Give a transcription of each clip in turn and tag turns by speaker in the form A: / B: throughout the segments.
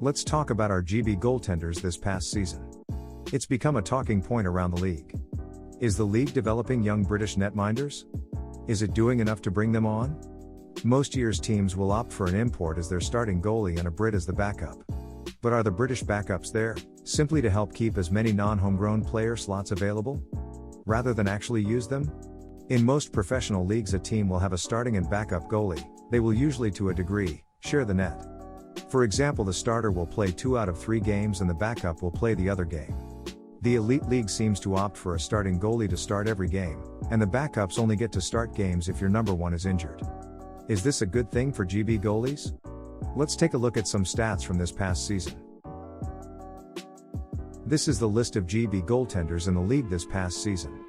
A: Let's talk about our GB goaltenders this past season. It's become a talking point around the league. Is the league developing young British netminders? Is it doing enough to bring them on? Most years teams will opt for an import as their starting goalie and a Brit as the backup. But are the British backups there, simply to help keep as many non-homegrown player slots available, rather than actually use them? In most professional leagues, a team will have a starting and backup goalie. They will usually, to a degree, share the net. For example, the starter will play 2 out of 3 games and the backup will play the other game. The elite league seems to opt for a starting goalie to start every game, and the backups only get to start games if your number one is injured. Is this a good thing for GB goalies? Let's take a look at some stats from this past season. This is the list of GB goaltenders in the league this past season.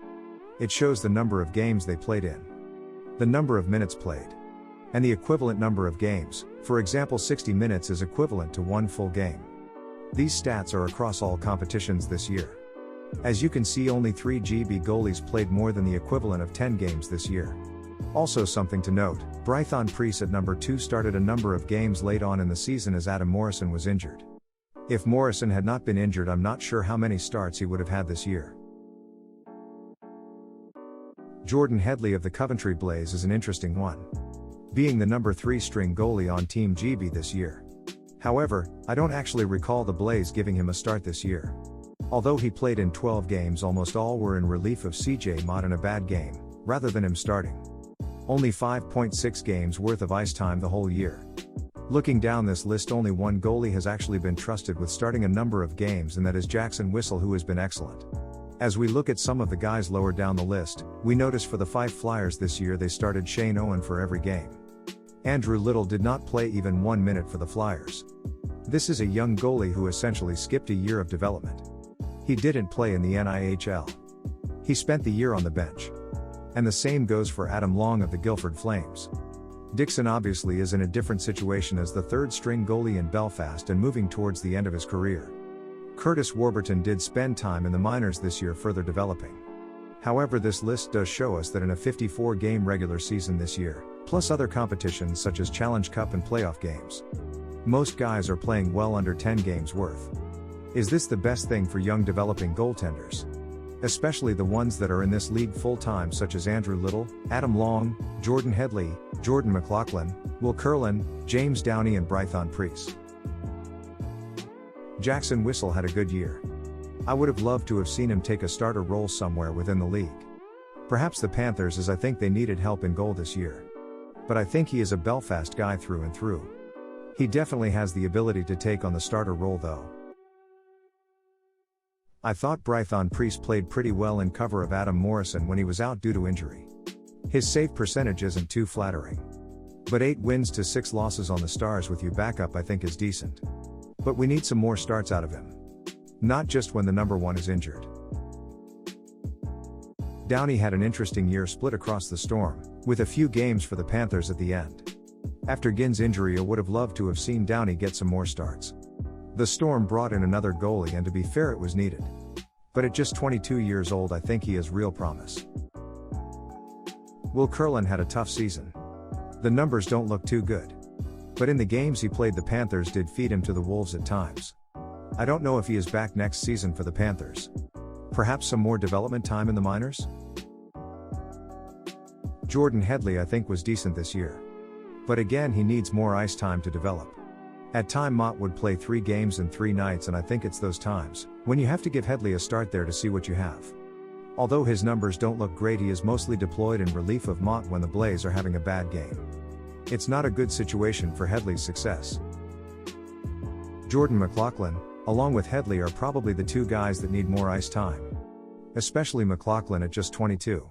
A: It shows the number of games they played in, the number of minutes played, and the equivalent number of games. For example, 60 minutes is equivalent to 1 full game. These stats are across all competitions this year. As you can see, only 3 GB goalies played more than the equivalent of 10 games this year. Also something to note, Brython Preece at number 2 started a number of games late on in the season as Adam Morrison was injured. If Morrison had not been injured, I'm not sure how many starts he would have had this year. Jordan Headley of the Coventry Blaze is an interesting one, being the number 3 string goalie on Team GB this year. However, I don't actually recall the Blaze giving him a start this year. Although he played in 12 games, almost all were in relief of CJ Mott in a bad game, rather than him starting. Only 5.6 games worth of ice time the whole year. Looking down this list, only one goalie has actually been trusted with starting a number of games, and that is Jackson Whistle, who has been excellent. As we look at some of the guys lower down the list, we notice for the Fife Flyers this year they started Shane Owen for every game. Andrew Little did not play even 1 minute for the Flyers. This is a young goalie who essentially skipped a year of development. He didn't play in the EIHL. He spent the year on the bench. And the same goes for Adam Long of the Guildford Flames. Dixon obviously is in a different situation as the 3rd string goalie in Belfast and moving towards the end of his career. Curtis Warburton did spend time in the minors this year further developing. However, this list does show us that in a 54-game regular season this year, plus other competitions such as Challenge Cup and playoff games, most guys are playing well under 10 games worth. Is this the best thing for young developing goaltenders? Especially the ones that are in this league full-time, such as Andrew Little, Adam Long, Jordan Headley, Jordan McLaughlin, Will Curlin, James Downey and Brython Preece. Jackson Whistle had a good year. I would have loved to have seen him take a starter role somewhere within the league. Perhaps the Panthers, as I think they needed help in goal this year. But I think he is a Belfast guy through and through. He definitely has the ability to take on the starter role though. I thought Brython Preece played pretty well in cover of Adam Morrison when he was out due to injury. His save percentage isn't too flattering. But 8 wins to 6 losses on the Stars with you backup I think is decent. But we need some more starts out of him. Not just when the number 1 is injured. Downey had an interesting year split across the Storm, with a few games for the Panthers at the end. After Ginn's injury, I would have loved to have seen Downey get some more starts. The Storm brought in another goalie, and to be fair, it was needed. But at just 22 years old, I think he has real promise. Will Curlin had a tough season. The numbers don't look too good. But in the games he played, the Panthers did feed him to the Wolves at times. I don't know if he is back next season for the Panthers. Perhaps some more development time in the minors? Jordan Headley I think was decent this year. But again, he needs more ice time to develop. At time Mott would play 3 games in 3 nights, and I think it's those times when you have to give Headley a start there to see what you have. Although his numbers don't look great, he is mostly deployed in relief of Mott when the Blaze are having a bad game. It's not a good situation for Headley's success. Jordan McLaughlin, along with Headley, are probably the 2 guys that need more ice time. Especially McLaughlin at just 22.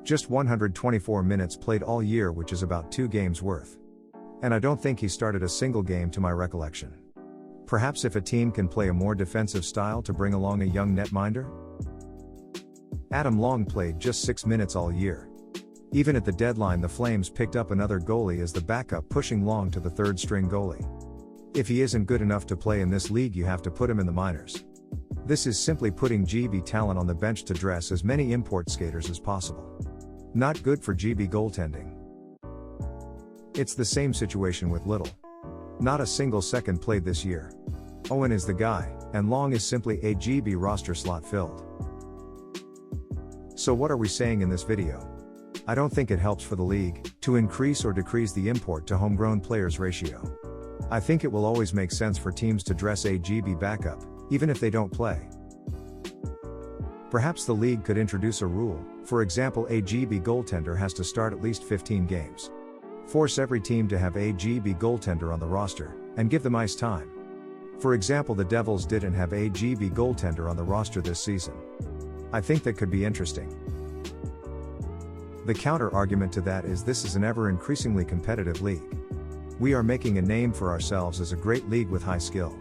A: Just 124 minutes played all year, which is about 2 games worth. And I don't think he started a single game to my recollection. Perhaps if a team can play a more defensive style to bring along a young netminder? Adam Long played just 6 minutes all year. Even at the deadline, the Flames picked up another goalie as the backup, pushing Long to the 3rd string goalie. If he isn't good enough to play in this league, you have to put him in the minors. This is simply putting GB talent on the bench to dress as many import skaters as possible. Not good for GB goaltending. It's the same situation with Little. Not a single second played this year. Owen is the guy, and Long is simply a GB roster slot filled. So what are we saying in this video? I don't think it helps for the league to increase or decrease the import to homegrown players ratio. I think it will always make sense for teams to dress a GB backup, even if they don't play. Perhaps the league could introduce a rule, for example, a GB goaltender has to start at least 15 games. Force every team to have a GB goaltender on the roster, and give them ice time. For example, the Devils didn't have a GB goaltender on the roster this season. I think that could be interesting. The counter-argument to that is this is an ever-increasingly competitive league. We are making a name for ourselves as a great league with high skill.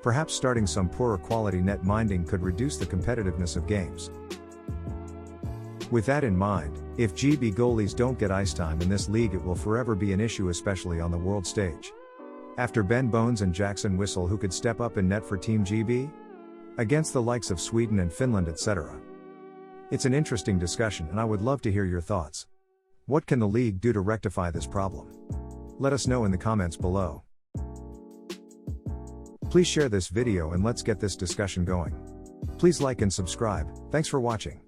A: Perhaps starting some poorer quality net minding could reduce the competitiveness of games. With that in mind, if GB goalies don't get ice time in this league, it will forever be an issue, especially on the world stage. After Ben Bones and Jackson Whistle, who could step up in net for Team GB? Against the likes of Sweden and Finland, etc. It's an interesting discussion, and I would love to hear your thoughts. What can the league do to rectify this problem? Let us know in the comments below. Please share this video and let's get this discussion going. Please like and subscribe. Thanks for watching.